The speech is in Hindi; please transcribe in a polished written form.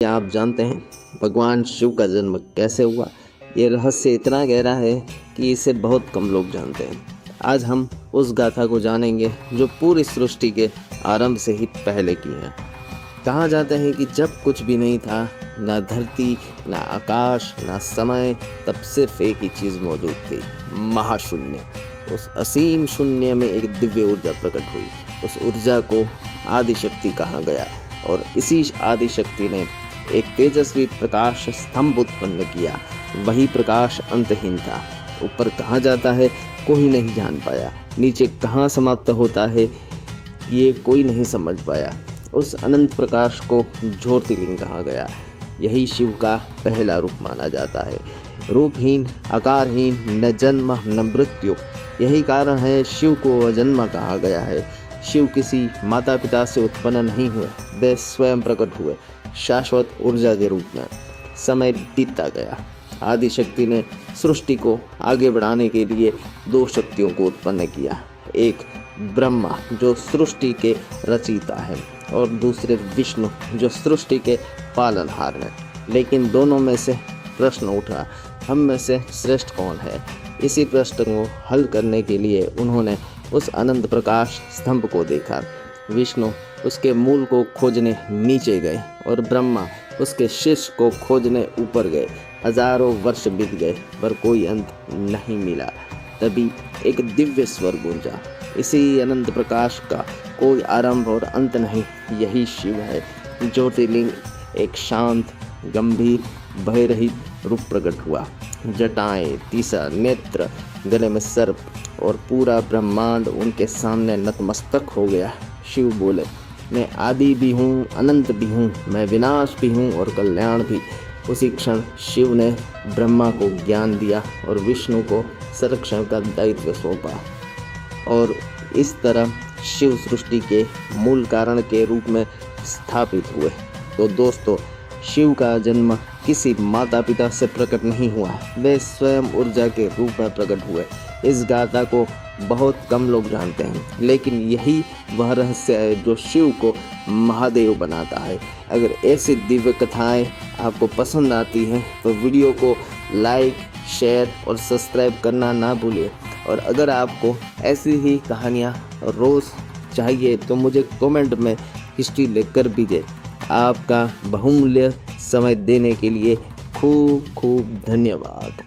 क्या आप जानते हैं भगवान शिव का जन्म कैसे हुआ? ये रहस्य इतना गहरा है कि इसे बहुत कम लोग जानते हैं। आज हम उस गाथा को जानेंगे जो पूरी सृष्टि के आरंभ से ही पहले की है। कहा जाता है कि जब कुछ भी नहीं था, ना धरती, ना आकाश, ना समय, तब सिर्फ एक ही चीज़ मौजूद थी, महाशून्य। उस असीम शून्य में एक दिव्य ऊर्जा प्रकट हुई। उस ऊर्जा को आदि शक्ति कहा गया और इसी आदि शक्ति ने एक तेजस्वी प्रकाश स्तंभ उत्पन्न किया। वही प्रकाश अंतहीन था। ऊपर कहा जाता है कोई नहीं जान पाया, नीचे कहाँ समाप्त होता है ये कोई नहीं समझ पाया। उस अनंत प्रकाश को ज्योतिर्लिंग कहा गया। यही शिव का पहला रूप माना जाता है। रूपहीन, आकारहीन, न जन्म न मृत्यु। यही कारण है शिव को अजन्मा कहा गया है। शिव किसी माता पिता से उत्पन्न नहीं हुए, वे स्वयं प्रकट हुए शाश्वत ऊर्जा के रूप में। समय बीतता गया। आदि शक्ति ने सृष्टि को आगे बढ़ाने के लिए दो शक्तियों को उत्पन्न किया। एक ब्रह्मा जो सृष्टि के रचयिता है और दूसरे विष्णु जो सृष्टि के पालनहार हैं। लेकिन दोनों में से प्रश्न उठा, हम में से श्रेष्ठ कौन है? इसी प्रश्न को हल करने के लिए उन्होंने उस अनंत प्रकाश स्तंभ को देखा। विष्णु उसके मूल को खोजने नीचे गए और ब्रह्मा उसके शीर्ष को खोजने ऊपर गए। हजारों वर्ष बीत गए पर कोई अंत नहीं मिला। तभी एक दिव्य स्वर गूंजा, इसी अनंत प्रकाश का कोई आरंभ और अंत नहीं, यही शिव है। ज्योतिर्लिंग एक शांत, गंभीर, भय रहित रूप प्रकट हुआ। जटाएं, तीसा नेत्र, गले में सर्प और पूरा ब्रह्मांड उनके सामने नतमस्तक हो गया। शिव बोले, मैं आदि भी हूँ, अनंत भी हूँ, मैं विनाश भी हूँ और कल्याण भी। उसी क्षण शिव ने ब्रह्मा को ज्ञान दिया और विष्णु को संरक्षण का दायित्व सौंपा और इस तरह शिव सृष्टि के मूल कारण के रूप में स्थापित हुए। तो दोस्तों, शिव का जन्म किसी माता पिता से प्रकट नहीं हुआ, वे स्वयं ऊर्जा के रूप में प्रकट हुए। इस गाथा को बहुत कम लोग जानते हैं, लेकिन यही वह रहस्य है जो शिव को महादेव बनाता है। अगर ऐसी दिव्य कथाएं आपको पसंद आती हैं तो वीडियो को लाइक, शेयर और सब्सक्राइब करना ना भूलिए। और अगर आपको ऐसी ही कहानियाँ रोज़ चाहिए तो मुझे कमेंट में हिस्ट्री लिखकर भेजें। आपका बहुमूल्य समय देने के लिए खूब खूब धन्यवाद।